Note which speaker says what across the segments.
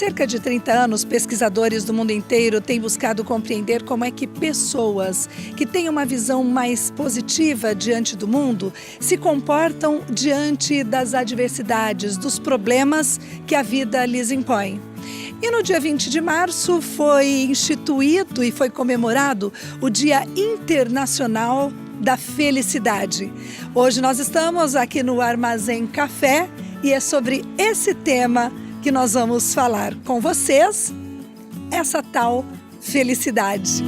Speaker 1: cerca de 30 anos, pesquisadores do mundo inteiro têm buscado compreender como é que pessoas que têm uma visão mais positiva diante do mundo se comportam diante das adversidades, dos problemas que a vida lhes impõe. E no dia 20 de março foi instituído e foi comemorado o Dia Internacional da Felicidade. Hoje nós estamos aqui no Armazém Café e é sobre esse tema que nós vamos falar com vocês, essa tal felicidade.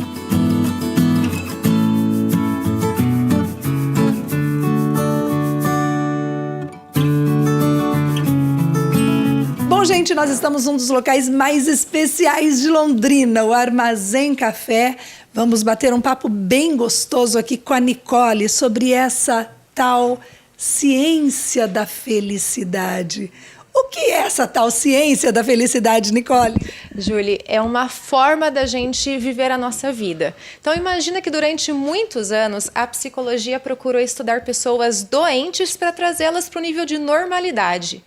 Speaker 1: Bom, gente, nós estamos num dos locais mais especiais de Londrina, o Armazém Café. Vamos bater um papo bem gostoso aqui com a Nicole sobre essa tal ciência da felicidade. O que é essa tal ciência da felicidade, Nicole?
Speaker 2: Julie, é uma forma da gente viver a nossa vida. Então imagina que durante muitos anos a psicologia procurou estudar pessoas doentes para trazê-las para o nível de normalidade.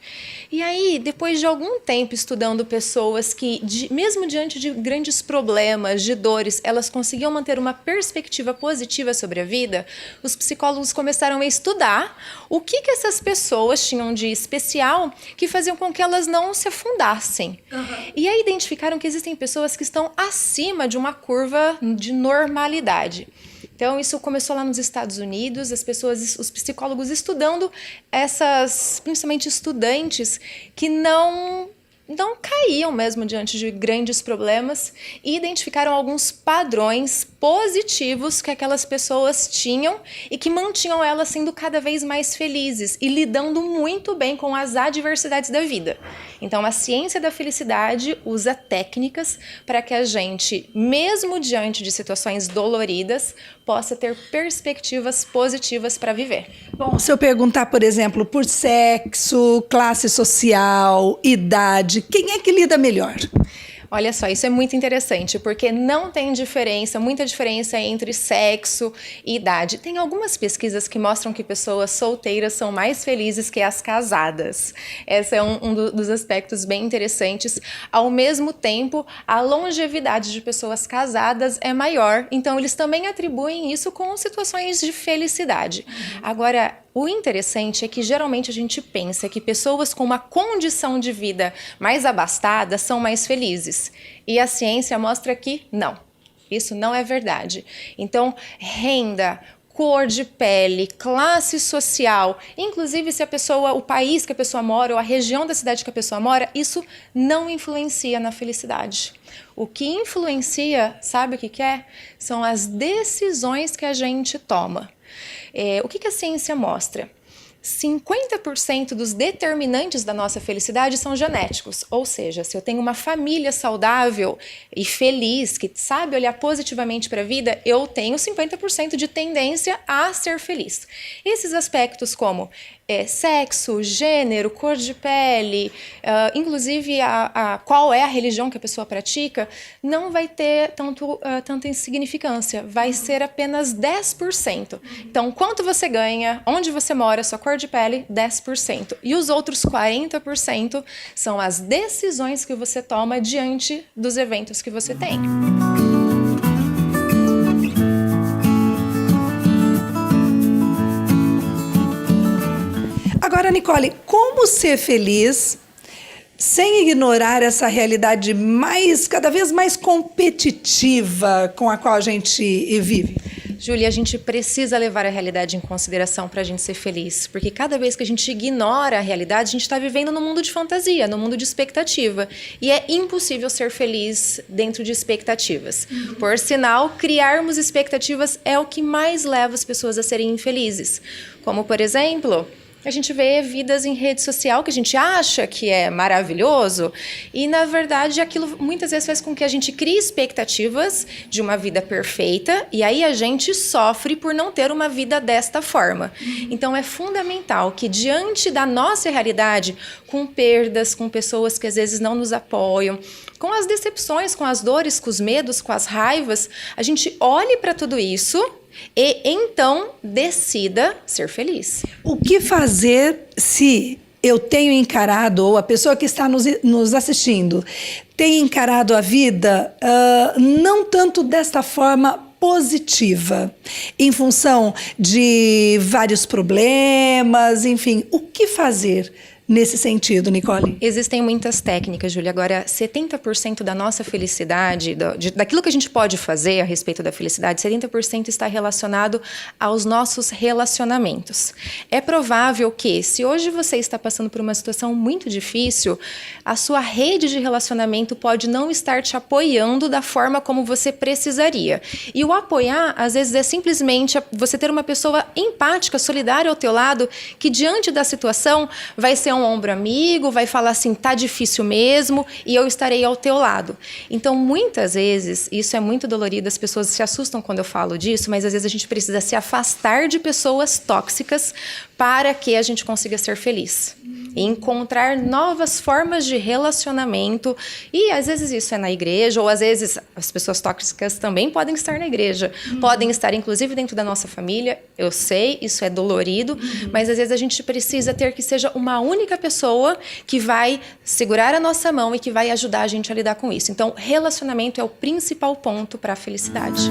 Speaker 2: E aí, depois de algum tempo estudando pessoas que, mesmo diante de grandes problemas, de dores, elas conseguiam manter uma perspectiva positiva sobre a vida, os psicólogos começaram a estudar o que essas pessoas tinham de especial que faziam com que elas não se afundassem. E aí identificaram que existem pessoas que estão acima de uma curva de normalidade. Então, isso começou lá nos Estados Unidos, os psicólogos estudando principalmente estudantes que não caíam mesmo diante de grandes problemas e identificaram alguns padrões positivos que aquelas pessoas tinham e que mantinham elas sendo cada vez mais felizes e lidando muito bem com as adversidades da vida. Então, a ciência da felicidade usa técnicas para que a gente, mesmo diante de situações doloridas, possa ter perspectivas positivas para viver.
Speaker 1: Bom, se eu perguntar, por exemplo, por sexo, classe social, idade, quem é que lida melhor?
Speaker 2: Olha só, isso é muito interessante, porque não tem muita diferença entre sexo e idade. Tem algumas pesquisas que mostram que pessoas solteiras são mais felizes que as casadas. Esse é um dos aspectos bem interessantes. Ao mesmo tempo, a longevidade de pessoas casadas é maior, então eles também atribuem isso com situações de felicidade. Agora, o interessante é que geralmente a gente pensa que pessoas com uma condição de vida mais abastada são mais felizes. E a ciência mostra que não, isso não é verdade. Então, renda, cor de pele, classe social, inclusive se o país que a pessoa mora ou a região da cidade que a pessoa mora, isso não influencia na felicidade. O que influencia, sabe o que é? São as decisões que a gente toma. O que a ciência mostra? 50% dos determinantes da nossa felicidade são genéticos, ou seja, se eu tenho uma família saudável e feliz, que sabe olhar positivamente para a vida, eu tenho 50% de tendência a ser feliz. Esses aspectos como sexo, gênero, cor de pele, inclusive qual é a religião que a pessoa pratica, não vai ter tanta insignificância, vai ser apenas 10%. Então, quanto você ganha, onde você mora, sua cor de pele, 10%. E os outros 40% são as decisões que você toma diante dos eventos que você tem.
Speaker 1: Agora, Nicole, como ser feliz sem ignorar essa realidade cada vez mais competitiva com a qual a gente vive?
Speaker 2: Júlia, a gente precisa levar a realidade em consideração para a gente ser feliz, porque cada vez que a gente ignora a realidade, a gente está vivendo num mundo de fantasia, num mundo de expectativa, e é impossível ser feliz dentro de expectativas. Por sinal, criarmos expectativas é o que mais leva as pessoas a serem infelizes, como, por exemplo, a gente vê vidas em rede social que a gente acha que é maravilhoso e, na verdade, aquilo muitas vezes faz com que a gente crie expectativas de uma vida perfeita e aí a gente sofre por não ter uma vida desta forma. Então, é fundamental que, diante da nossa realidade, com perdas, com pessoas que às vezes não nos apoiam, com as decepções, com as dores, com os medos, com as raivas, a gente olhe para tudo isso e então decida ser feliz.
Speaker 1: O que fazer se eu tenho encarado, ou a pessoa que está nos assistindo, tem encarado a vida não tanto desta forma positiva, em função de vários problemas, enfim, o que fazer nesse sentido, Nicole?
Speaker 2: Existem muitas técnicas, Júlia. Agora, 70% da nossa felicidade, daquilo que a gente pode fazer a respeito da felicidade, 70% está relacionado aos nossos relacionamentos. É provável que, se hoje você está passando por uma situação muito difícil, a sua rede de relacionamento pode não estar te apoiando da forma como você precisaria. E o apoiar, às vezes, é simplesmente você ter uma pessoa empática, solidária ao teu lado, que diante da situação vai ser um ombro amigo, vai falar assim, tá difícil mesmo, e eu estarei ao teu lado. Então, muitas vezes, isso é muito dolorido, as pessoas se assustam quando eu falo disso, mas às vezes a gente precisa se afastar de pessoas tóxicas para que a gente consiga ser feliz. E encontrar novas formas de relacionamento, e às vezes isso é na igreja, ou às vezes as pessoas tóxicas também podem estar na igreja, podem estar inclusive dentro da nossa família, eu sei, isso é dolorido, mas às vezes a gente precisa ter que seja uma única pessoa que vai segurar a nossa mão e que vai ajudar a gente a lidar com isso. Então, relacionamento é o principal ponto para a felicidade.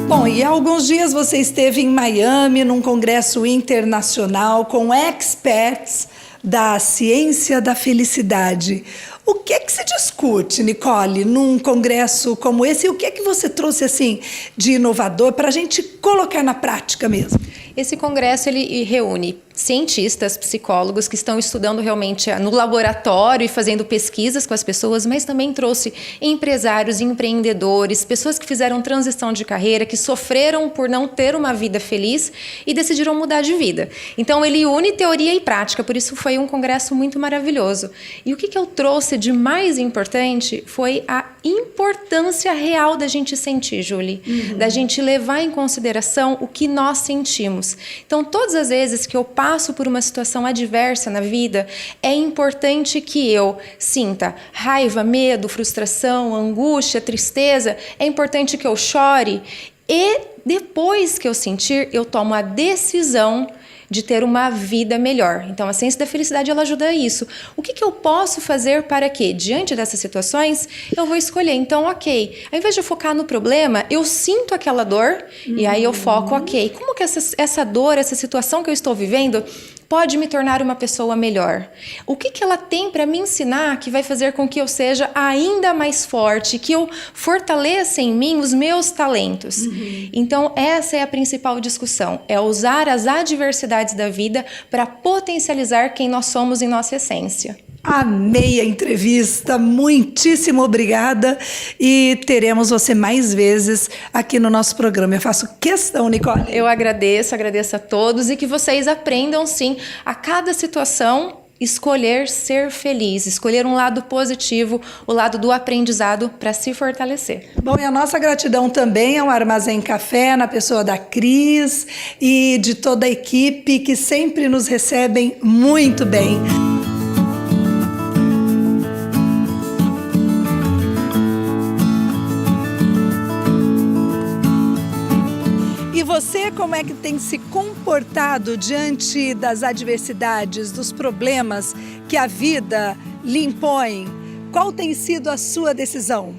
Speaker 1: Bom, e há alguns dias você esteve em Miami, num congresso internacional com experts da ciência da felicidade. O que é que se discute, Nicole, num congresso como esse? E o que é que você trouxe assim de inovador para a gente colocar na prática mesmo?
Speaker 2: Esse congresso ele reúne cientistas, psicólogos que estão estudando realmente no laboratório e fazendo pesquisas com as pessoas, mas também trouxe empresários, empreendedores, pessoas que fizeram transição de carreira, que sofreram por não ter uma vida feliz e decidiram mudar de vida. Então ele une teoria e prática, por isso foi um congresso muito maravilhoso. E o que eu trouxe de mais importante foi a importância real da gente sentir, Julie, da gente levar em consideração o que nós sentimos. Então, todas as vezes que eu passo por uma situação adversa na vida, é importante que eu sinta raiva, medo, frustração, angústia, tristeza, é importante que eu chore e depois que eu sentir, eu tomo a decisão de ter uma vida melhor. Então, a ciência da felicidade, ela ajuda a isso. O que eu posso fazer para que, diante dessas situações, eu vou escolher. Então, ok, ao invés de eu focar no problema, eu sinto aquela dor e aí eu foco, ok, como que essa dor, essa situação que eu estou vivendo pode me tornar uma pessoa melhor? O que ela tem para me ensinar que vai fazer com que eu seja ainda mais forte, que eu fortaleça em mim os meus talentos? Então, essa é a principal discussão, é usar as adversidades da vida para potencializar quem nós somos em nossa essência.
Speaker 1: Amei a entrevista, muitíssimo obrigada e teremos você mais vezes aqui no nosso programa. Eu faço questão, Nicole.
Speaker 2: Eu agradeço a todos e que vocês aprendam sim a cada situação escolher ser feliz, escolher um lado positivo, o lado do aprendizado para se fortalecer.
Speaker 1: Bom, e a nossa gratidão também ao Armazém Café, na pessoa da Cris e de toda a equipe que sempre nos recebem muito bem. E você, como é que tem se comportado diante das adversidades, dos problemas que a vida lhe impõe? Qual tem sido a sua decisão?